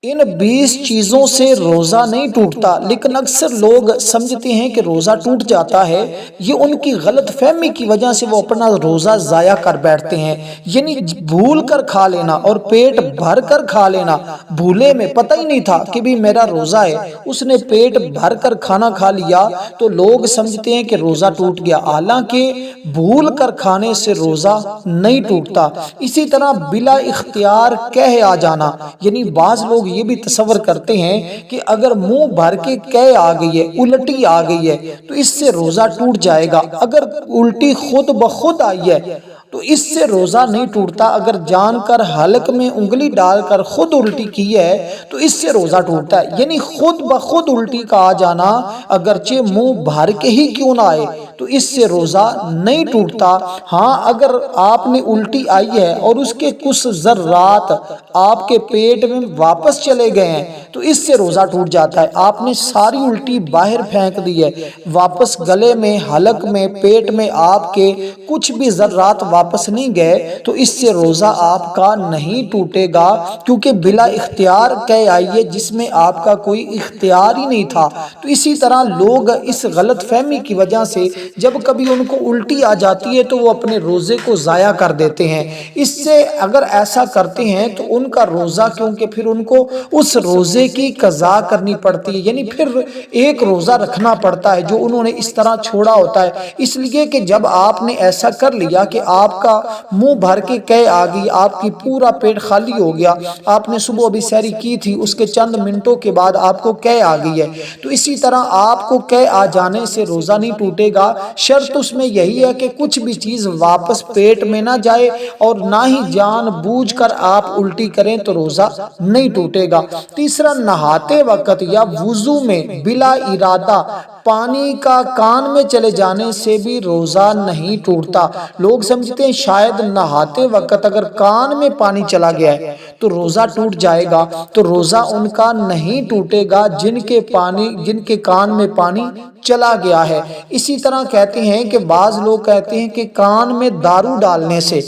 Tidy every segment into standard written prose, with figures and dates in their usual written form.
ان 20 چیزوں سے روزہ نہیں ٹوٹتا، لیکن اکثر لوگ سمجھتے ہیں کہ روزہ ٹوٹ جاتا ہے۔ یہ ان کی غلط فہمی کی وجہ سے وہ اپنا روزہ ضائع کر بیٹھتے ہیں۔ یعنی بھول کر کھا لینا اور پیٹ بھر کر کھا لینا۔ بھولے میں پتہ ہی نہیں تھا کہ بھی میرا روزہ ہے، اس نے پیٹ بھر کر کھانا کھا لیا تو لوگ سمجھتے ہیں کہ روزہ ٹوٹ گیا، حالانکہ بھول کر کھانے سے روزہ نہیں ٹوٹتا۔ اسی طرح بلا اختیار کہہ آ جانا، یعنی بعض لوگ یہ بھی تصور کرتے ہیں کہ اگر منہ بھر کے کہہ آ گئی ہے، الٹی آ گئی ہے تو اس سے روزہ ٹوٹ جائے گا۔ اگر الٹی خود بخود آئی ہے تو اس سے روزہ نہیں ٹوٹتا۔ اگر جان کر حلق میں انگلی ڈال کر خود الٹی کی ہے تو اس سے روزہ ٹوٹتا ہے۔ یعنی خود بخود الٹی کا آ جانا اگرچہ منہ بھر کے ہی کیوں نہ آئے تو اس سے روزہ نہیں ٹوٹتا۔ ہاں، اگر آپ نے الٹی آئی ہے اور اس کے کچھ ذرات آپ کے پیٹ میں واپس چلے گئے ہیں تو اس سے روزہ ٹوٹ جاتا ہے۔ آپ نے ساری الٹی باہر پھینک دی ہے، واپس گلے میں، حلق میں، پیٹ میں آپ کے کچھ بھی ذرات واپس نہیں گئے تو اس سے روزہ آپ کا نہیں ٹوٹے گا، کیونکہ بلا اختیار کہہ آئی ہے جس میں آپ کا کوئی اختیار ہی نہیں تھا۔ تو اسی طرح لوگ اس غلط فہمی کی وجہ سے جب کبھی ان کو الٹی آ جاتی ہے تو وہ اپنے روزے کو ضائع کر دیتے ہیں۔ اس سے اگر ایسا کرتے ہیں تو ان کا روزہ، کیونکہ پھر ان کو اس روزے کی قضا کرنی پڑتی ہے، یعنی پھر ایک روزہ رکھنا پڑتا ہے جو انہوں نے اس طرح چھوڑا ہوتا ہے۔ اس لیے کہ جب آپ نے ایسا کر لیا کہ آپ کا منہ بھر کے قے آ گئی، آپ کی پورا پیٹ خالی ہو گیا، آپ نے صبح ابھی سحری کی تھی، اس کے چند منٹوں کے بعد آپ کو قے آ گئی ہے، تو اسی طرح آپ کو قے آ جانے سے روزہ نہیں ٹوٹے گا۔ شرط اس میں یہی ہے کہ کچھ بھی چیز واپس پیٹ میں نہ جائے اور نہ ہی جان بوجھ کر آپ الٹی کریں تو روزہ نہیں ٹوٹے گا۔ تیسرا، نہاتے وقت یا وضو میں بلا ارادہ پانی کا کان میں چلے جانے سے بھی روزہ نہیں ٹوٹتا۔ لوگ سمجھتے ہیں شاید نہاتے وقت اگر کان میں پانی چلا گیا ہے تو روزہ ٹوٹ جائے گا، تو روزہ ان کا نہیں ٹوٹے گا جن کے کان میں پانی چلا گیا ہے۔ اسی طرح کہتے ہیں کہ بعض لوگ کہتے ہیں کہ کان میں دارو ڈالنے سے،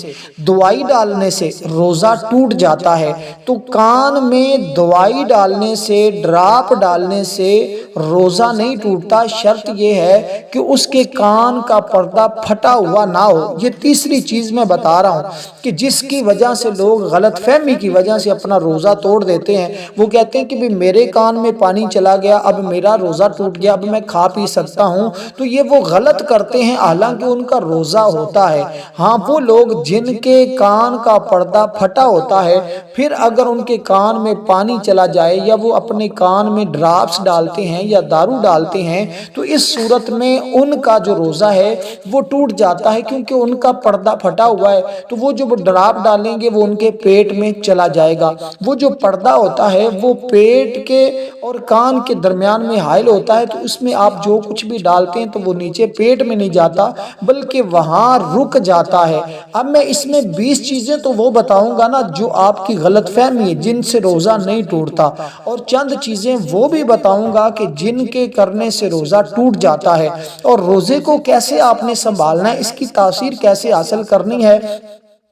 دوائی ڈالنے سے روزہ ٹوٹ جاتا ہے۔ تو کان میں دوائی ڈالنے سے، ڈراپ ڈالنے سے روزہ نہیں ٹوٹتا۔ شرط یہ ہے کہ اس کے کان کا پردہ پھٹا ہوا نہ ہو۔ یہ تیسری چیز میں بتا رہا ہوں کہ جس کی وجہ سے لوگ غلط فہمی کی وجہ سے اپنا روزہ توڑ دیتے ہیں۔ وہ کہتے ہیں کہ بھی میرے کان میں پانی چلا گیا، اب میرا روزہ ٹوٹ گیا، اب میں کھا پی سکتا ہوں، تو یہ وہ غلط کرتے ہیں، حالانکہ ان کا روزہ ہوتا ہے۔ ہاں، وہ لوگ جن کے کان کا پردہ پھٹا ہوتا ہے، پھر اگر ان کے کان میں پانی چلا جائے یا وہ اپنے کان میں ڈراپس ڈالتے ہیں یا دارو ڈالتے ہیں تو اس صورت میں ان کا جو روزہ ہے وہ ٹوٹ جاتا ہے، کیونکہ ان کا پردہ پھٹا ہوا ہے۔ تو وہ جو ڈراپ ڈالیں گے وہ ان کے پیٹ میں چلا جائے گا۔ وہ جو پردہ ہوتا ہے وہ پیٹ کے اور کان کے درمیان میں حائل ہوتا ہے، تو اس میں آپ جو کچھ بھی ڈالتے ہیں تو وہ نیچے پیٹ میں نہیں جاتا بلکہ وہاں رک جاتا ہے۔ اب میں اس میں 20 چیزیں تو وہ بتاؤں گا نا جو آپ کی غلط فہمی ہے، جن سے روزہ نہیں ٹوٹتا، اور چند چیزیں وہ بھی بتاؤں گا کہ جن کے کرنے سے روزہ ٹوٹ جاتا ہے، اور روزے کو کیسے آپ نے سنبھالنا ہے، اس کی تاثیر کیسے حاصل کرنی ہے،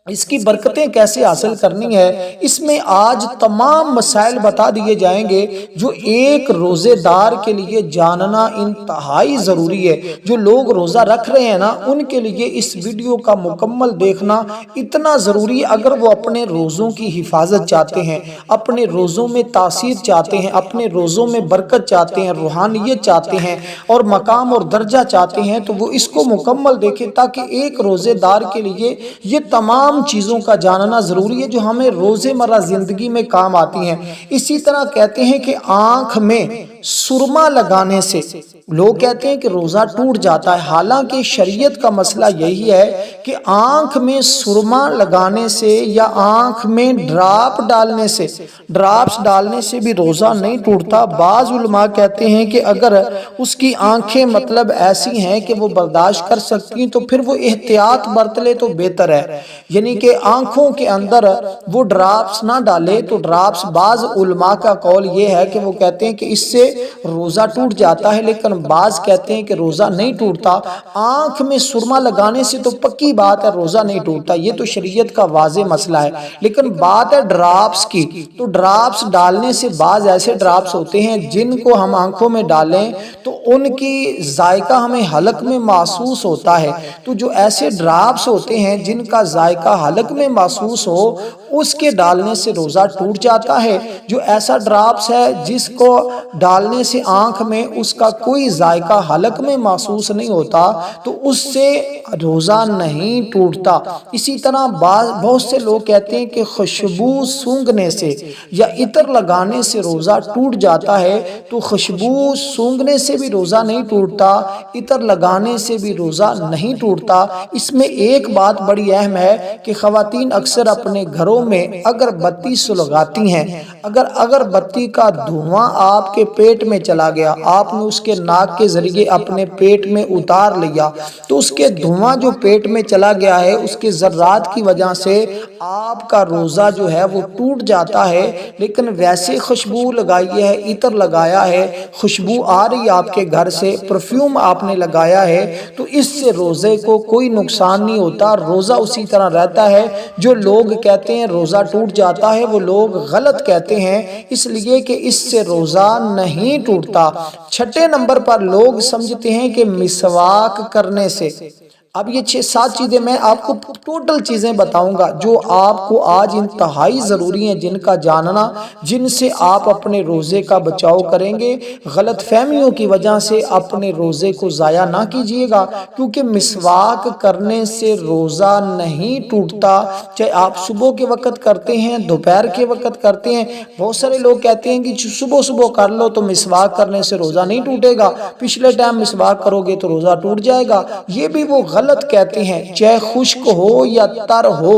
اس کی برکتیں کیسے حاصل کرنی ہے۔ اس میں آج تمام مسائل بتا دیے جائیں گے جو ایک روزے دار کے لیے جاننا انتہائی ضروری ہے۔ جو لوگ روزہ رکھ رہے ہیں نا، ان کے لیے اس ویڈیو کا مکمل دیکھنا اتنا ضروری ہے۔ اگر وہ اپنے روزوں کی حفاظت چاہتے ہیں، اپنے روزوں میں تاثیر چاہتے ہیں، اپنے روزوں میں برکت چاہتے ہیں، روحانیت چاہتے ہیں اور مقام اور درجہ چاہتے ہیں، تو وہ اس کو مکمل دیکھیں، تاکہ ایک روزے دار کے لیے یہ تمام چیزوں کا جاننا ضروری ہے جو ہمیں روزمرہ زندگی میں کام آتی ہیں۔ اسی طرح کہتے ہیں کہ آنکھ میں سرما لگانے سے لوگ کہتے ہیں کہ روزہ ٹوٹ جاتا ہے، حالانکہ شریعت کا مسئلہ یہی ہے کہ آنکھ میں سرما لگانے سے یا آنکھ میں ڈراپس ڈالنے سے بھی روزہ نہیں ٹوٹتا۔ بعض علماء کہتے ہیں کہ اگر اس کی آنکھیں مطلب ایسی ہیں کہ وہ برداشت کر سکتی ہیں تو پھر وہ احتیاط برت لے تو بہتر ہے، یعنی کہ آنکھوں کے اندر وہ ڈراپس نہ ڈالے۔ تو ڈراپس بعض علماء کا قول یہ ہے کہ وہ کہتے ہیں کہ اس سے روزہ ٹوٹ جاتا ہے، لیکن بعض کہتے ہیں کہ روزہ نہیں ٹوٹتا۔ آنکھ میں سرما لگانے سے تو پکی بات ہے روزہ نہیں ٹوٹتا، یہ تو شریعت کا واضح مسئلہ ہے، لیکن بات ہے ڈراپس کی، تو ڈراپس ڈالنے سے بعض ایسے ڈراپس ہوتے ہیں جن کو ہم آنکھوں میں ڈالیں تو ان کی ذائقہ ہمیں حلق میں محسوس ہوتا ہے، تو جو ایسے ڈراپس ہوتے ہیں جن کا ذائقہ حلق میں محسوس ہو اس کے ڈالنے سے روزہ ٹوٹ جاتا ہے۔ جو ایسا ڈراپس ہے جس کو ڈالنے سے آنکھ میں اس کا کوئی ذائقہ حلق میں محسوس نہیں ہوتا تو اس سے روزہ نہیں ٹوٹتا۔ اسی طرح بہت سے لوگ کہتے ہیں کہ خوشبو سونگھنے سے یا عطر لگانے سے روزہ ٹوٹ جاتا ہے، تو خوشبو سونگھنے سے بھی روزہ نہیں ٹوٹتا، عطر لگانے سے بھی روزہ نہیں ٹوٹتا۔ اس میں ایک بات بڑی اہم ہے کہ خواتین اکثر اپنے گھروں میں اگر بتی سلگاتی ہیں، اگر بتی کا دھواں آپ کے پیٹ میں چلا گیا، آپ نے اس کے ناک کے ذریعے اپنے پیٹ میں اتار لیا، تو اس کے دھواں جو پیٹ میں چلا گیا ہے اس کے ذرات کی وجہ سے آپ کا روزہ جو ہے وہ ٹوٹ جاتا ہے۔ لیکن ویسے خوشبو لگائی ہے، عطر لگایا ہے، خوشبو آ رہی آپ کے گھر سے، پرفیوم آپ نے لگایا ہے، تو اس سے روزے کو کوئی نقصان نہیں ہوتا، روزہ اسی طرح رہتا ہے۔ جو لوگ کہتے ہیں روزہ ٹوٹ جاتا ہے وہ لوگ غلط کہتے ہیں، اس لیے کہ اس سے روزہ نہیں ٹوٹتا۔ چھٹے نمبر پر لوگ سمجھتے ہیں کہ مسواک کرنے سے، اب یہ 6-7 چیزیں میں آپ کو ٹوٹل چیزیں بتاؤں گا جو آپ کو آج انتہائی ضروری ہیں، جن کا جاننا، جن سے آپ اپنے روزے کا بچاؤ کریں گے۔ غلط فہمیوں کی وجہ سے اپنے روزے کو ضائع نہ کیجیے گا، کیونکہ مسواک کرنے سے روزہ نہیں ٹوٹتا، چاہے آپ صبح کے وقت کرتے ہیں، دوپہر کے وقت کرتے ہیں۔ بہت سارے لوگ کہتے ہیں کہ صبح کر لو تو مسواک کرنے سے روزہ نہیں ٹوٹے گا، پچھلے ٹائم مسواک کرو گے تو روزہ ٹوٹ جائے گا، یہ بھی وہ غلط کہتے ہیں۔ چاہے خشک ہو یا تر ہو،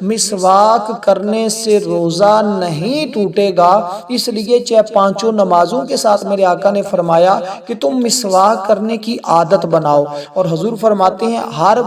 مسواک کرنے سے روزہ نہیں ٹوٹے گا، اس لیے چاہے 5 نمازوں کے ساتھ میرے آقا نے فرمایا کہ تم مسواک کرنے کی عادت بناؤ، اور حضور فرماتے ہیں ہر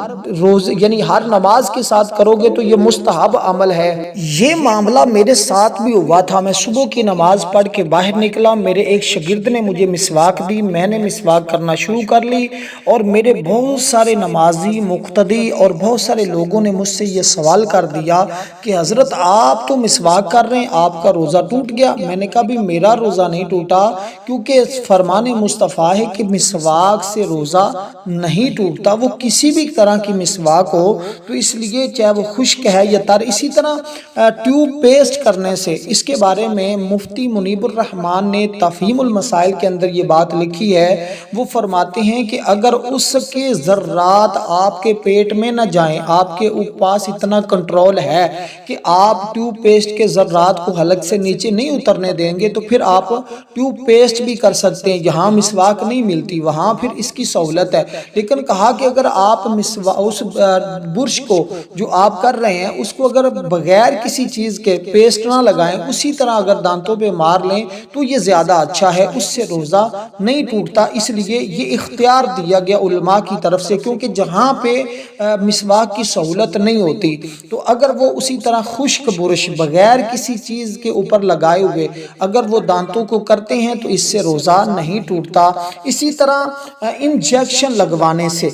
روز یعنی ہر نماز کے ساتھ کرو گے تو یہ مستحب عمل ہے۔ یہ معاملہ میرے ساتھ بھی ہوا تھا، میں صبح کی نماز پڑھ کے باہر نکلا، میرے ایک شاگرد نے مجھے مسواک دی، میں نے مسواک کرنا شروع کر لی، اور میرے بہت سارے نمازی مقتدی اور بہت سارے لوگوں نے مجھ سے یہ سوال کر دیا کہ حضرت آپ تو مسواک کر رہے ہیں، آپ کا روزہ ٹوٹ گیا؟ میں نے کہا بھی میرا روزہ نہیں ٹوٹا، کیونکہ فرمان مصطفیٰ ہے کہ مسواک سے روزہ نہیں ٹوٹتا، وہ کسی بھی طرح کی مسواک ہو، تو اس لیے چاہے وہ خشک ہے یا تر۔ اسی طرح ٹیوب پیسٹ کرنے سے، اس کے بارے میں مفتی منیب الرحمن نے تفہیم المسائل کے اندر یہ بات لکھی ہے، وہ فرماتے ہیں کہ اگر اس کے ذرات آپ کے پیٹ میں نہ جائیں، آپ کے پاس اتنا کنٹرول ہے کہ آپ ٹیوب پیسٹ کے ذرات کو حلق سے نیچے نہیں اترنے دیں گے، تو پھر آپ ٹیوب پیسٹ بھی کر سکتے ہیں، یہاں مسواک نہیں ملتی، وہاں پھر اس کی سہولت ہے۔ لیکن کہا کہ اگر آپ اس برش کو جو آپ کر رہے ہیں اس کو اگر بغیر کسی چیز کے پیسٹ نہ لگائیں، اسی طرح اگر دانتوں پہ مار لیں تو یہ زیادہ اچھا ہے، اس سے روزہ نہیں ٹوٹتا۔ اس لیے یہ اختیار دیا گیا علماء کی طرف سے، کیونکہ جہاں پہ مسواک کی سہولت نہیں ہوتی تو اگر وہ اسی طرح خشک برش بغیر کسی چیز کے اوپر لگائے ہوئے اگر وہ دانتوں کو کرتے ہیں تو اس سے روزہ نہیں ٹوٹتا۔ اسی طرح انجیکشن لگوانے سے،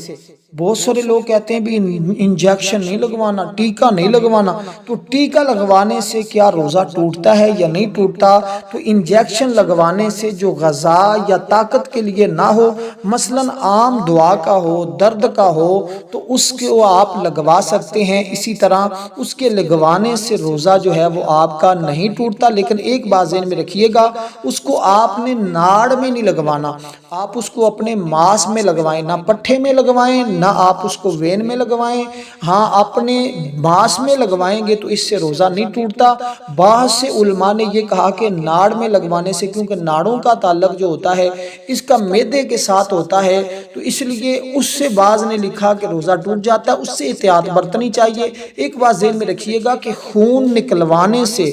بہت سارے لوگ کہتے ہیں بھی انجیکشن نہیں لگوانا، ٹیکا نہیں لگوانا، تو ٹیکا لگوانے سے کیا روزہ ٹوٹتا ہے یا نہیں ٹوٹتا؟ تو انجیکشن لگوانے سے جو غذا یا طاقت کے لیے نہ ہو، مثلا عام دعا کا ہو، درد کا ہو، تو اس کو آپ لگوا سکتے ہیں۔ اسی طرح اس کے لگوانے سے روزہ جو ہے وہ آپ کا نہیں ٹوٹتا، لیکن ایک بات ذہن میں رکھیے گا، اس کو آپ نے ناڑ میں نہیں لگوانا، آپ اس کو اپنے ماس میں لگوائیں، نہ پٹھے میں لگوائیں، نہ آپ اس کو وین میں لگوائیں، ہاں اپنے ماس میں لگوائیں گے تو اس سے روزہ نہیں ٹوٹتا۔ بعض سے علماء نے یہ کہا کہ ناڑ میں لگوانے سے، کیونکہ ناڑوں کا تعلق جو ہوتا ہے اس کا معدے کے ساتھ ہوتا ہے، تو اس لیے اس سے بعض نے لکھا کہ روزہ ٹوٹ جاتا ہے، اس سے احتیاط برتنی چاہیے۔ ایک بات ذہن میں رکھیے گا کہ خون نکلوانے سے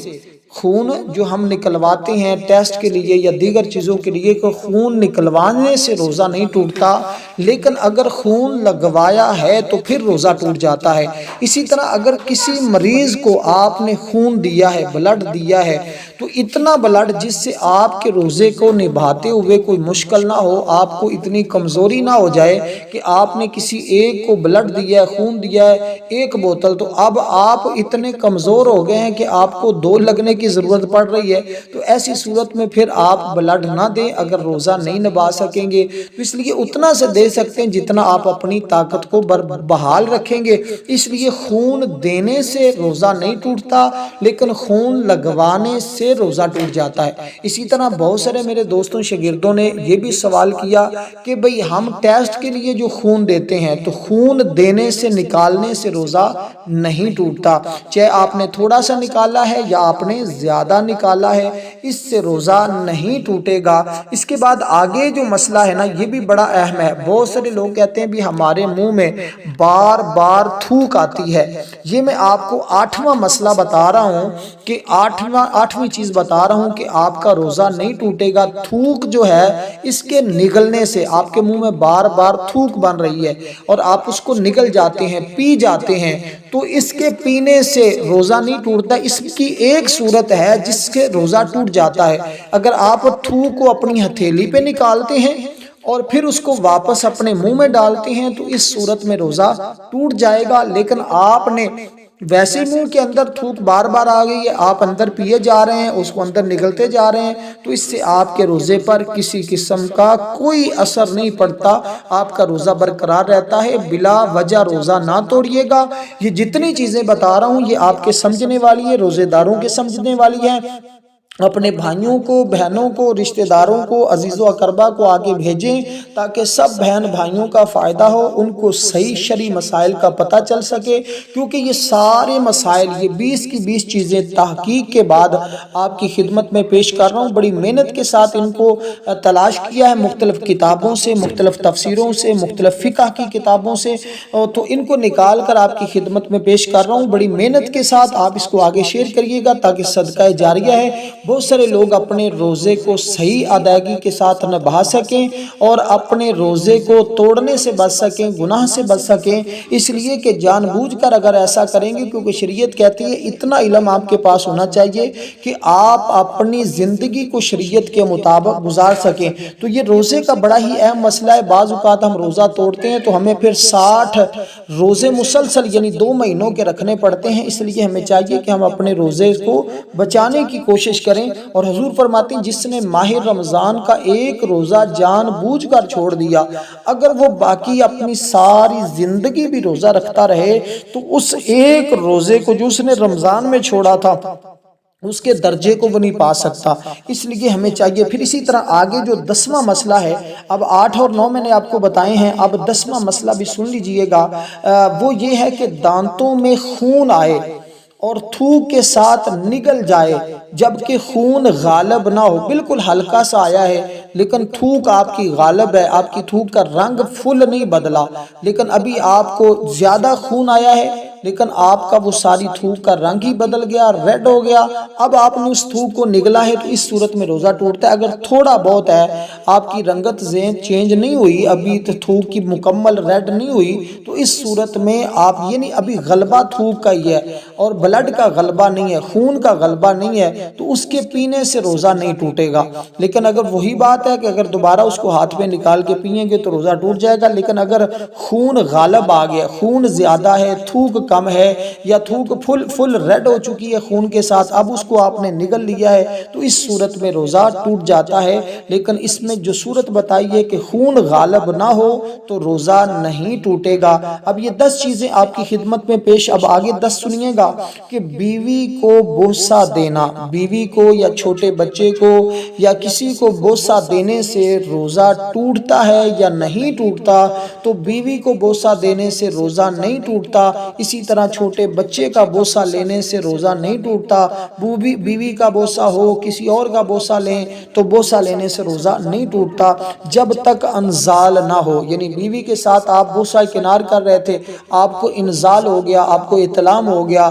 خون جو ہم نکلواتے ہیں ٹیسٹ کے لیے یا دیگر چیزوں کے لیے، کہ خون نکلوانے سے روزہ نہیں ٹوٹتا، لیکن اگر خون لگوایا ہے تو پھر روزہ ٹوٹ جاتا ہے۔ اسی طرح اگر کسی مریض کو آپ نے خون دیا ہے، بلڈ دیا ہے، تو اتنا بلڈ جس سے آپ کے روزے کو نبھاتے ہوئے کوئی مشکل نہ ہو، آپ کو اتنی کمزوری نہ ہو جائے کہ آپ نے کسی ایک کو بلڈ دیا ہے، خون دیا ہے 1 بوتل، تو اب آپ اتنے کمزور ہو گئے ہیں کہ آپ کو 2 لگنے کی ضرورت پڑ رہی ہے، تو ایسی صورت میں پھر آپ بلڈ نہ دیں اگر روزہ نہیں نبھا سکیں گے۔ تو اس لیے اتنا سے دے سکتے ہیں جتنا آپ اپنی طاقت کو بحال رکھیں گے۔ اس لیے خون دینے سے روزہ نہیں ٹوٹتا، لیکن خون لگوانے سے روزہ ٹوٹ جاتا ہے۔ اسی طرح بہت سارے میرے دوستوں شاگردوں نے یہ بھی سوال کیا کہ بھئی ہم ٹیسٹ کے لیے جو خون دیتے ہیں تو خون دینے سے نکالنے سے روزہ نہیں ٹوٹتا، چاہے آپ نے تھوڑا سا نکالا ہے یا آپ نے زیادہ نکالا ہے، اس سے روزہ نہیں ٹوٹے گا۔ اس کے بعد آگے جو مسئلہ ہے نا، یہ بھی بڑا اہم ہے۔ بہت سارے لوگ کہتے ہیں بھی ہمارے منہ میں بار بار تھوک آتی ہے۔ یہ میں آپ کو 8واں مسئلہ بتا رہا ہوں کہ 8ویں چیز بتا رہا ہوں کہ آپ کا روزہ نہیں ٹوٹے گا۔ تھوک جو ہے اس کے نگلنے سے، آپ کے منہ میں بار بار تھوک بن رہی ہے اور آپ اس کو نگل جاتے ہیں، پی جاتے ہیں، تو اس کے پینے سے روزہ نہیں ٹوٹتا۔ اس کی ایک صورت ہے جس کے روزہ ٹوٹ جاتا ہے، اگر آپ تھوک کو اپنی ہتھیلی پہ نکالتے ہیں اور پھر اس کو واپس اپنے منہ میں ڈالتے ہیں تو اس صورت میں روزہ ٹوٹ جائے گا۔ لیکن آپ نے ویسے منہ کے اندر تھوک بار بار آ گئی ہے، آپ اندر پیے جا رہے ہیں، اس کو اندر نگلتے جا رہے ہیں، تو اس سے آپ کے روزے پر کسی قسم کا کوئی اثر نہیں پڑتا، آپ کا روزہ برقرار رہتا ہے۔ بلا وجہ روزہ نہ توڑیے گا۔ یہ جتنی چیزیں بتا رہا ہوں یہ آپ کے سمجھنے والی ہے، روزے داروں کے سمجھنے والی ہے۔ اپنے بھائیوں کو، بہنوں کو، رشتہ داروں کو، عزیز و اقربا کو آگے بھیجیں تاکہ سب بہن بھائیوں کا فائدہ ہو، ان کو صحیح شرعی مسائل کا پتہ چل سکے، کیونکہ یہ سارے مسائل، یہ 20 کی 20 چیزیں تحقیق کے بعد آپ کی خدمت میں پیش کر رہا ہوں۔ بڑی محنت کے ساتھ ان کو تلاش کیا ہے، مختلف کتابوں سے، مختلف تفسیروں سے، مختلف فقہ کی کتابوں سے، تو ان کو نکال کر آپ کی خدمت میں پیش کر رہا ہوں۔ بڑی محنت کے ساتھ آپ اس کو آگے شیئر کریے گا تاکہ صدقہ جاریہ ہے، بہت سارے لوگ اپنے روزے کو صحیح ادائیگی کے ساتھ نبھا سکیں اور اپنے روزے کو توڑنے سے بچ سکیں، گناہ سے بچ سکیں۔ اس لیے کہ جان بوجھ کر اگر ایسا کریں گے، کیونکہ شریعت کہتی ہے اتنا علم آپ کے پاس ہونا چاہیے کہ آپ اپنی زندگی کو شریعت کے مطابق گزار سکیں۔ تو یہ روزے کا بڑا ہی اہم مسئلہ ہے۔ بعض اوقات ہم روزہ توڑتے ہیں تو ہمیں پھر 60 روزے مسلسل یعنی 2 مہینوں کے رکھنے پڑتے ہیں۔ اس لیے ہمیں چاہیے کہ ہم اپنے روزے کو بچانے کی کوشش کریں، اور حضور فرماتے ہیں جس نے ماہ رمضان کا ایک روزہ جان بوجھ کر چھوڑ دیا، اگر وہ باقی اپنی ساری زندگی بھی روزہ رکھتا رہے تو اس ایک روزے کو جو اس نے رمضان میں چھوڑا تھا اس کے درجے کو وہ نہیں پا سکتا۔ اس لیے ہمیں چاہیے۔ پھر اسی طرح آگے جو 10واں مسئلہ ہے، اب 8 اور 9 میں نے آپ کو بتائے ہیں، اب 10واں مسئلہ بھی سن لیجئے گا۔ وہ یہ ہے کہ دانتوں میں خون آئے اور تھوک کے ساتھ نگل جائے جبکہ خون غالب نہ ہو، بالکل ہلکا سا آیا ہے لیکن تھوک آپ کی غالب ہے، آپ کی تھوک کا رنگ فل نہیں بدلا، لیکن ابھی آپ کو زیادہ خون آیا ہے لیکن آپ کا وہ ساری تھوک کا رنگ ہی بدل گیا، ریڈ ہو گیا، اب آپ نے اس تھوک کو نگلا ہے، تو اس صورت میں روزہ ٹوٹتا ہے۔ اگر تھوڑا بہت ہے، آپ کی رنگت چینج نہیں ہوئی، ابھی تھوک کی مکمل ریڈ نہیں ہوئی، تو اس صورت میں آپ یہ نہیں، ابھی غلبہ تھوک کا ہی ہے اور بلڈ کا غلبہ نہیں ہے، خون کا غلبہ نہیں ہے، تو اس کے پینے سے روزہ نہیں ٹوٹے گا۔ لیکن اگر وہی بات ہے کہ اگر دوبارہ اس کو ہاتھ پہ نکال کے پیئیں گے تو روزہ ٹوٹ جائے گا۔ لیکن اگر خون غالب آ گیا، خون زیادہ ہے، تھوک کم ہے، یا تھوک فل ریڈ ہو چکی ہے خون کے ساتھ، اب اس کو آپ نے نگل لیا ہے، تو اس صورت میں روزہ ٹوٹ جاتا ہے۔ لیکن اس میں جو صورت بتائی ہے کہ خون غالب نہ ہو تو روزہ نہیں ٹوٹے گا۔ اب یہ 10 چیزیں آپ کی خدمت میں پیش، اب آگے 10 سنیے گا کہ بیوی کو بوسہ دینا، بیوی کو یا چھوٹے بچے کو یا کسی کو بوسہ دینے سے روزہ ٹوٹتا ہے یا نہیں ٹوٹتا؟ تو بیوی کو بوسہ دینے سے روزہ نہیں ٹوٹتا۔ اسی اسی طرح چھوٹے بچے کا بوسہ لینے سے روزہ نہیں ٹوٹتا، بیوی کا بوسہ ہو، کسی اور کا بوسہ لیں تو بوسہ لینے سے روزہ نہیں ٹوٹتا جب تک انزال نہ ہو، یعنی بیوی کے ساتھ آپ بوسہ کنار کر رہے تھے، آپ کو انزال ہو گیا، آپ کو اطلام ہو گیا،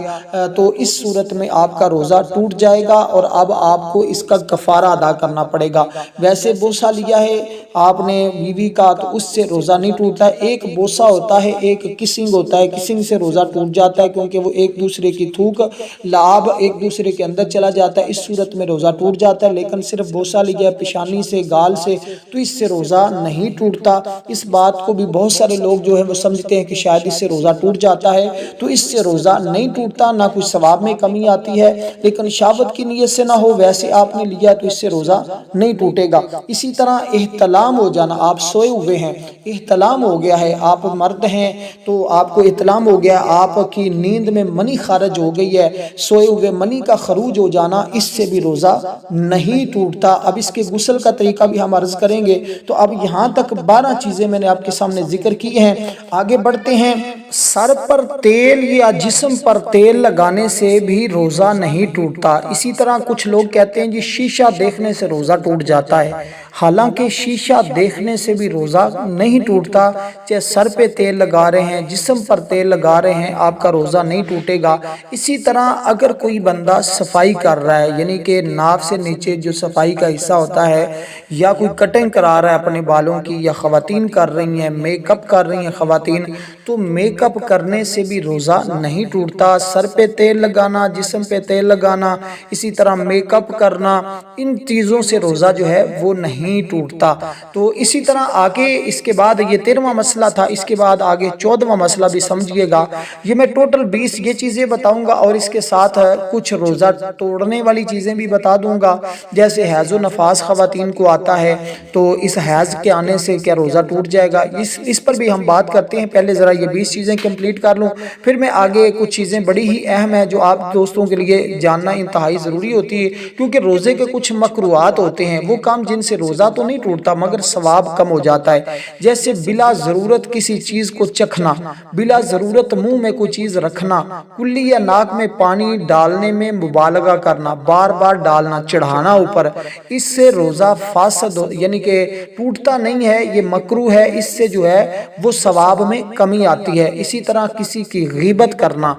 تو اس صورت میں آپ کا روزہ ٹوٹ جائے گا اور اب آپ کو اس کا کفارہ ادا کرنا پڑے گا۔ ویسے بوسہ لیا ہے آپ نے بیوی کا تو اس سے روزہ نہیں ٹوٹتا ہے، ایک بوسہ ہوتا ہے، ایک کسنگ ہوتا ہے، کسنگ سے روزہ ٹوٹ جاتا ہے کیونکہ وہ ایک دوسرے کی تھوک لعاب ایک دوسرے کے اندر چلا جاتا ہے، اس صورت میں روزہ ٹوٹ جاتا ہے۔ لیکن صرف بوسہ لیا پیشانی سے، گال سے، تو اس سے روزہ نہیں ٹوٹتا۔ اس بات کو بھی بہت سارے لوگ جو ہے وہ سمجھتے ہیں کہ شاید اس سے روزہ ٹوٹ جاتا ہے، تو اس سے روزہ نہیں ٹوٹتا، نہ کوئی ثواب میں کمی آتی ہے، لیکن شہوت کی نیت سے نہ ہو، ویسے آپ نے لیا تو اس سے روزہ نہیں ٹوٹے گا۔ اسی طرح احتلام ہو جانا، آپ سوئے ہوئے ہیں، احتلام ہو گیا ہے، آپ مرد ہیں تو آپ کو احتلام ہو گیا، آپ کی نیند میں منی خارج ہو گئی ہے، سوئے ہوئے منی کا خروج ہو جانا، اس سے بھی روزہ نہیں ٹوٹتا۔ اب اس کے غسل کا طریقہ بھی ہم عرض کریں گے، تو اب یہاں تک 12 چیزیں میں نے آپ کے سامنے ذکر کی ہیں۔ آگے بڑھتے ہیں۔ سر پر تیل یا جسم پر تیل لگانے سے بھی روزہ نہیں ٹوٹتا۔ اسی طرح کچھ لوگ کہتے ہیں جی شیشہ دیکھنے سے روزہ ٹوٹ جاتا ہے، حالانکہ شیشہ دیکھنے سے بھی روزہ نہیں ٹوٹتا، چاہے سر پہ تیل لگا رہے ہیں، جسم پر تیل لگا رہے ہیں، آپ کا روزہ نہیں ٹوٹے گا۔ اسی طرح اگر کوئی بندہ صفائی کر رہا ہے، یعنی کہ ناف سے نیچے جو صفائی کا حصہ ہوتا ہے، یا کوئی کٹنگ کرا رہا ہے اپنے بالوں کی، یا خواتین کر رہی ہیں، میک اپ کر رہی ہیں خواتین، تو میک اپ کرنے سے بھی روزہ نہیں ٹوٹتا۔ سر پہ تیل لگانا، جسم پہ تیل لگانا، اسی طرح میک اپ کرنا، ان چیزوں سے روزہ جو ہے وہ نہیں ٹوٹتا۔ تو اسی طرح آگے اس کے بعد یہ 13واں مسئلہ تھا، اس کے بعد آگے 14واں مسئلہ بھی سمجھئے گا۔ یہ میں ٹوٹل 20 یہ چیزیں بتاؤں گا اور اس کے ساتھ کچھ روزہ توڑنے والی چیزیں بھی بتا دوں گا، جیسے حیض و نفاس خواتین کو آتا ہے تو اس حیض کے آنے سے کیا روزہ ٹوٹ جائے گا، اس پر بھی ہم بات کرتے ہیں۔ پہلے ذرا یہ 20 چیزیں کمپلیٹ کر لوں، پھر میں آگے کچھ چیزیں بڑی ہی اہم ہیں جو آپ دوستوں کے لیے جاننا انتہائی ضروری ہوتی ہے، کیونکہ روزے کے کچھ مکروہات ہوتے ہیں، وہ کام جن سے روزہ تو نہیں ٹوٹتا مگر ثواب کم ہو جاتا ہے، جیسے بلا ضرورت کسی چیز کو چکھنا، بلا ضرورت منہ میں کوئی چیز رکھنا، کلی یا ناک میں پانی ڈالنے میں مبالغہ کرنا، بار بار ڈالنا، چڑھانا اوپر، اس سے روزہ فاسد یعنی کہ ٹوٹتا نہیں ہے، یہ مکروہ ہے، اس سے جو ہے وہ ثواب میں کمی آتی ہے۔ اسی طرح کسی کی غیبت کرنا،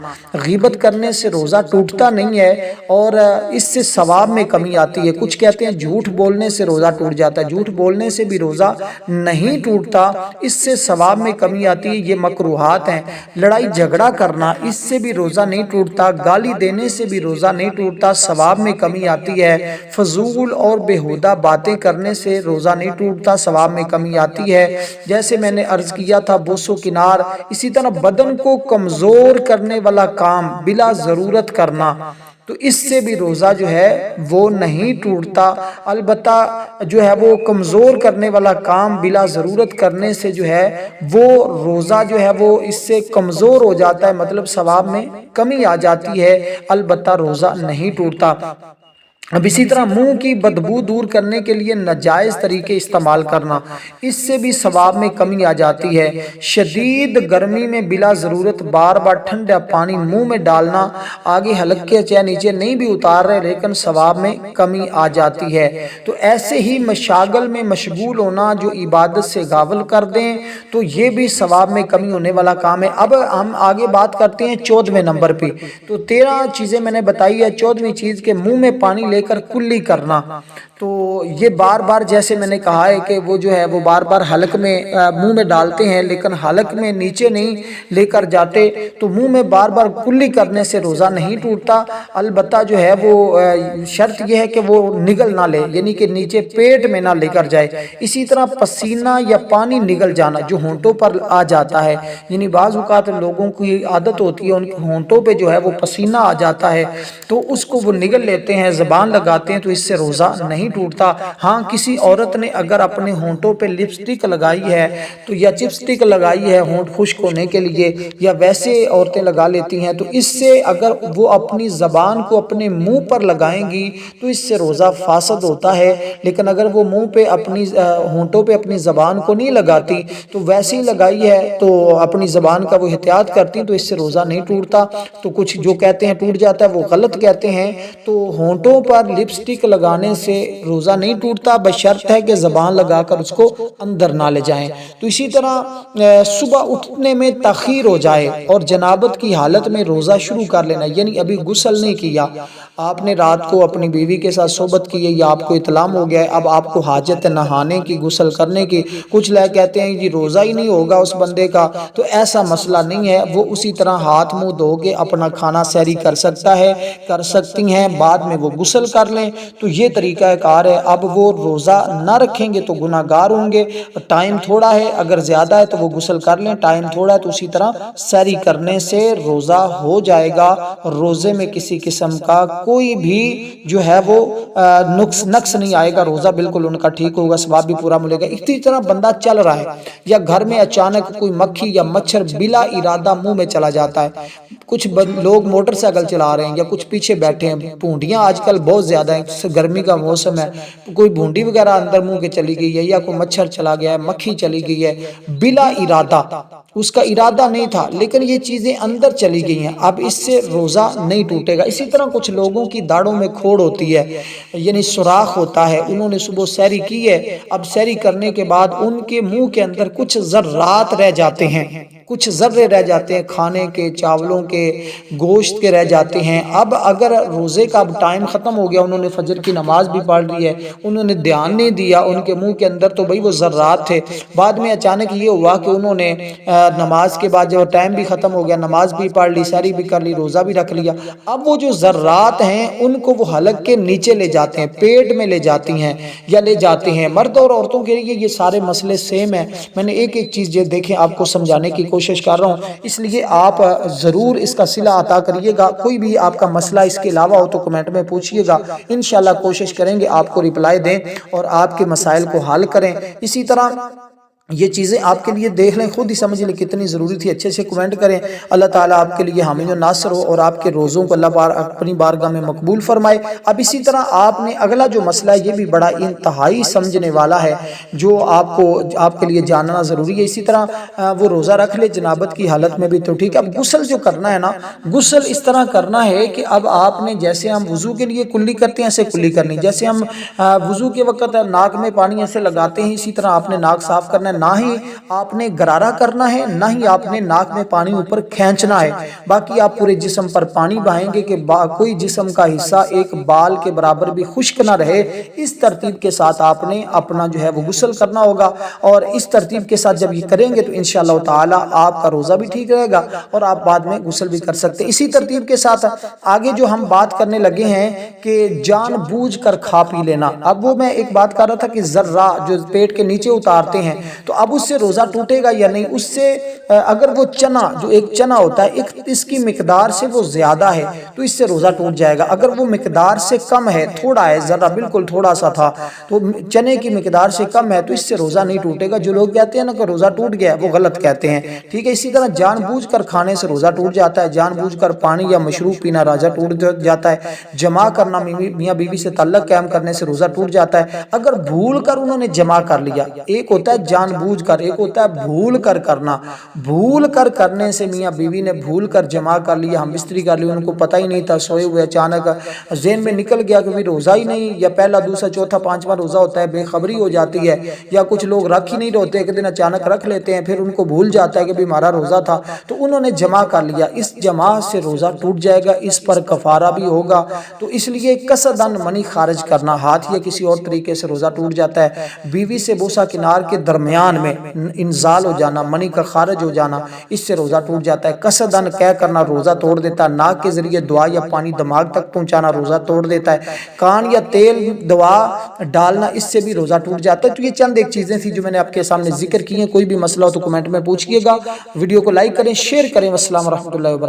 غیبت کرنے سے روزہ ٹوٹتا نہیں ہے اور اس سے ثواب میں کمی آتی ہے۔ کچھ کہتے ہیں جھوٹ بولنے سے روزہ ٹوٹ جاتا ہے، جھوٹ بولنے سے بھی روزہ نہیں ٹوٹتا، اس سے ثواب میں کمی آتی ہے، یہ مکروہات ہیں۔ لڑائی جھگڑا کرنا، اس سے بھی روزہ نہیں ٹوٹتا، گالی دینے سے بھی روزہ نہیں ٹوٹتا، ثواب میں کمی آتی ہے۔ فضول اور بیہودہ باتیں کرنے سے روزہ نہیں ٹوٹتا، ثواب میں کمی آتی ہے، جیسے میں نے عرض کیا تھا بوسو کنار۔ اسی طرح بدن کو کمزور کرنے والا کام بلا ضرورت کرنا، تو اس سے بھی روزہ جو ہے وہ نہیں ٹوٹتا۔ البتہ جو ہے وہ کمزور کرنے والا کام بلا ضرورت کرنے سے جو ہے وہ روزہ جو ہے وہ اس سے کمزور ہو جاتا ہے، مطلب ثواب میں کمی آ جاتی ہے، البتہ روزہ نہیں ٹوٹتا۔ اب اسی طرح منہ کی بدبو دور کرنے کے لیے ناجائز طریقے استعمال کرنا، اس سے بھی ثواب میں کمی آ جاتی ہے۔ شدید گرمی میں بلا ضرورت بار بار ٹھنڈا پانی منہ میں ڈالنا، آگے حلق کے چاہے نیچے نہیں بھی اتار رہے لیکن ثواب میں کمی آ جاتی ہے۔ تو ایسے ہی مشاغل میں مشغول ہونا جو عبادت سے غافل کر دیں تو یہ بھی ثواب میں کمی ہونے والا کام ہے۔ اب ہم آگے بات کرتے ہیں 14ویں نمبر پہ، تو 13 چیزیں میں نے بتائی ہے، 14ویں چیز کے منہ میں پانی لے کر کلی کرنا، تو یہ بار بار جیسے میں نے کہا ہے کہ وہ جو ہے وہ بار بار حلق میں منہ میں ڈالتے ہیں لیکن حلق میں نیچے نہیں لے کر جاتے، تو منہ میں بار بار کلی کرنے سے روزہ نہیں ٹوٹتا، البتہ جو ہے وہ شرط یہ ہے کہ وہ نگل نہ لے، یعنی کہ نیچے پیٹ میں نہ لے کر جائے۔ اسی طرح پسینہ یا پانی نگل جانا جو ہونٹوں پر آ جاتا ہے، یعنی بعض اوقات لوگوں کی عادت ہوتی ہے ان کے ہونٹوں پہ جو ہے وہ پسینہ آ جاتا ہے تو اس کو وہ نگل لیتے ہیں، زبان لگاتے ہیں، تو اس سے روزہ نہیں ٹوٹتا۔ ہاں کسی عورت نے اگر اپنے ہونٹوں پہ لپسٹک لگائی ہے تو یا چپسٹک لگائی ہے ہونٹ خشک ہونے کے لیے، یا ویسے عورتیں لگا لیتی ہیں، تو اس سے اگر وہ اپنی زبان کو اپنے منہ پر لگائیں گی تو اس سے روزہ فاسد ہوتا ہے۔ لیکن اگر وہ منہ پہ اپنی ہونٹوں پہ اپنی زبان کو نہیں لگاتی تو ویسے ہی لگائی ہے تو اپنی زبان کا وہ احتیاط کرتی تو اس سے روزہ نہیں ٹوٹتا۔ تو کچھ جو کہتے ہیں ٹوٹ جاتا ہے وہ غلط کہتے ہیں۔ تو ہونٹوں پر لپسٹک لگانے سے روزہ نہیں ٹوٹتا، بشرط ہے کہ زبان لگا کر اس کو اندر نہ لے جائیں۔ تو اسی طرح صبح اٹھنے میں تاخیر ہو جائے اور جنابت کی حالت میں روزہ شروع کر لینا، یعنی ابھی غسل نہیں کیا، آپ نے رات کو اپنی بیوی کے ساتھ صحبت کی ہے یا آپ کو اطلاع ہو گیا ہے، اب آپ کو حاجت نہانے کی، غسل کرنے کی، کچھ لوگ کہتے ہیں جی روزہ ہی نہیں ہوگا اس بندے کا، تو ایسا مسئلہ نہیں ہے، وہ اسی طرح ہاتھ منہ دھو کے اپنا کھانا سحری کر سکتا ہے، کر سکتی ہیں، بعد میں وہ غسل کر لیں، تو یہ طریقہ کار ہے۔ اب وہ روزہ نہ رکھیں گے تو گناہ گار ہوں گے، ٹائم تھوڑا ہے، اگر زیادہ ہے تو وہ غسل کر لیں، ٹائم تھوڑا ہے تو اسی طرح سحری کرنے سے روزہ ہو جائے گا۔ روزے میں کسی قسم کا کوئی بھی جو ہے وہ نقص نہیں آئے گا، روزہ بالکل ان کا ٹھیک ہوگا، ثواب بھی پورا ملے گا۔ اسی طرح بندہ چل رہا ہے یا گھر میں اچانک کوئی مکھی یا مچھر بلا ارادہ منہ میں چلا جاتا ہے، کچھ لوگ موٹر سائیکل چلا رہے ہیں یا کچھ پیچھے بیٹھے ہیں، بھونڈیاں آج کل بہت زیادہ ہیں، گرمی کا موسم ہے، کوئی بھونڈی وغیرہ اندر منہ کے چلی گئی ہے یا کوئی مچھر چلا گیا ہے، مکھی چلی گئی ہے، بلا ارادہ، اس کا ارادہ نہیں تھا لیکن یہ چیزیں اندر چلی گئی ہیں، اب اس سے روزہ نہیں ٹوٹے گا۔ اسی طرح کچھ لوگوں کی داڑھوں میں کھوڑ ہوتی ہے، یعنی سوراخ ہوتا ہے، انہوں نے صبح سحری کی ہے، اب سحری کرنے کے بعد ان کے منہ کے اندر کچھ ذرات رہ جاتے ہیں، کچھ ذرے رہ جاتے ہیں، کھانے کے، چاولوں کے، گوشت کے رہ جاتے ہیں۔ اب اگر روزے کا اب ٹائم ختم ہو گیا، انہوں نے فجر کی نماز بھی پڑھ لی ہے، انہوں نے دھیان نہیں دیا ان کے منہ کے اندر، تو بھئی وہ ذرات تھے، بعد میں اچانک یہ ہوا کہ انہوں نے نماز کے بعد جب ٹائم بھی ختم ہو گیا، نماز بھی پڑھ لی، سحری بھی کر لی، روزہ بھی رکھ لیا، اب وہ جو ذرات ہیں ان کو وہ حلق کے نیچے لے جاتے ہیں، پیٹ میں لے جاتی ہیں یا لے جاتے ہیں۔ مرد اور عورتوں کے لیے یہ سارے مسئلے سیم ہیں، میں نے ایک ایک چیز یہ دیکھیں آپ کو سمجھانے کی کوشش کر رہا ہوں، اس لیے آپ ضرور اس کا صلہ عطا کریے گا۔ کوئی بھی آپ کا مسئلہ اس کے علاوہ ہو تو کمنٹ میں پوچھئے گا، انشاءاللہ کوشش کریں گے آپ کو رپلائی دیں اور آپ کے مسائل کو حل کریں۔ اسی طرح یہ چیزیں آپ کے لیے دیکھ لیں، خود ہی سمجھ لیں کتنی ضروری تھی، اچھے سے کمنٹ کریں۔ اللہ تعالیٰ آپ کے لیے حامی و ناصر ہو اور آپ کے روزوں کو اللہ اپنی بارگاہ میں مقبول فرمائے۔ اب اسی طرح آپ نے اگلا جو مسئلہ ہے یہ بھی بڑا انتہائی سمجھنے والا ہے، جو آپ کے لیے جاننا ضروری ہے۔ اسی طرح وہ روزہ رکھ لے جنابت کی حالت میں بھی تو ٹھیک ہے، اب غسل جو کرنا ہے نا، غسل اس طرح کرنا ہے کہ اب آپ نے جیسے ہم وضو کے لیے کلی کرتے ہیں ایسے کلی کرنی، جیسے ہم وضو کے وقت ناک میں پانی ایسے لگاتے ہیں، اسی طرح آپ نے ناک صاف کرنا ہے، نہ ہی آپ نے غرارہ کرنا ہے، نہ ہی آپ نے ناک میں پانی اوپر کھینچنا ہے، باقی آپ پورے جسم پر پانی بہائیں گے کہ کوئی جسم کا حصہ ایک بال کے برابر بھی خشک نہ رہے۔ اس ترتیب کے ساتھ آپ نے اپنا جو ہے وہ غسل کرنا ہوگا، اور اس ترتیب کے ساتھ جب یہ کریں گے تو انشاءاللہ تعالی آپ کا روزہ بھی ٹھیک رہے گا اور آپ بعد میں غسل بھی کر سکتے ہیں۔ اسی ترتیب کے ساتھ آگے جو ہم بات کرنے لگے ہیں کہ جان بوجھ کر کھا پی لینا، اب وہ میں ایک بات کر رہا تھا کہ ذرہ جو پیٹ کے نیچے اتارتے ہیں تو اب اس سے روزہ ٹوٹے گا یا نہیں؟ اس سے اگر وہ چنا، جو ایک چنا ہوتا ہے، اس کی مقدار سے وہ زیادہ ہے تو اس سے روزہ ٹوٹ جائے گا، اگر وہ مقدار سے کم ہے، تھوڑا ہے، ذرہ بالکل تھوڑا سا تھا تو چنے کی مقدار سے کم ہے تو اس سے روزہ نہیں ٹوٹے گا۔ جو لوگ کہتے ہیں نا کہ روزہ ٹوٹ گیا وہ غلط کہتے ہیں، ٹھیک ہے۔ اسی طرح جان بوجھ کر کھانے سے روزہ ٹوٹ جاتا ہے، جان بوجھ کر پانی یا مشروب پینا روزہ ٹوٹ جاتا ہے، جمع کرنا میاں بیوی سے تعلق قائم کرنے سے روزہ ٹوٹ جاتا ہے، اگر بھول کر انہوں نے جمع کر لیا، ایک ہوتا ہے جان بوجھ کر، ایک ہوتا ہے بھول کر کرنا، بھول کر کرنے سے میاں بیوی نے بھول کر جمع کر لیا، ہم بستری کر لی، ان کو پتہ ہی نہیں تھا، سوئے ہوئے اچانک ذہن میں نکل گیا کہ روزہ ہی نہیں، یا پہلا دوسرا چوتھا پانچواں روزہ ہوتا ہے، بے خبری ہو جاتی ہے، یا کچھ لوگ رکھ ہی نہیں ہوتے، ایک دن اچانک رکھ لیتے ہیں، پھر ان کو بھول جاتا ہے کہ ہمارا روزہ تھا، تو انہوں نے جمع کر لیا، اس جمع سے روزہ ٹوٹ جائے گا، اس پر کفارہ بھی ہوگا۔ تو اس لیے قصداً منی خارج کرنا، ہاتھ یا کسی اور طریقے سے روزہ ٹوٹ جاتا ہے، بیوی سے بوسہ کنار کے درمیان میں انزال ہو جانا، منی کا خارج ہو جانا، اس سے روزہ ٹوٹ جاتا ہے۔ قصداً کہہ کرنا روزہ توڑ دیتا ہے، ناک کے ذریعے دعا یا پانی دماغ تک پہنچانا روزہ توڑ دیتا ہے، کان یا تیل دوا ڈالنا، اس سے بھی روزہ ٹوٹ جاتا ہے۔ تو یہ چند ایک چیزیں تھی جو میں نے آپ کے سامنے ذکر کی ہیں، کوئی بھی مسئلہ ہو تو کمنٹ میں پوچھئے گا، ویڈیو کو لائک کریں، شیئر کریں۔ والسلام ورحمۃ اللہ وبرکاتہ۔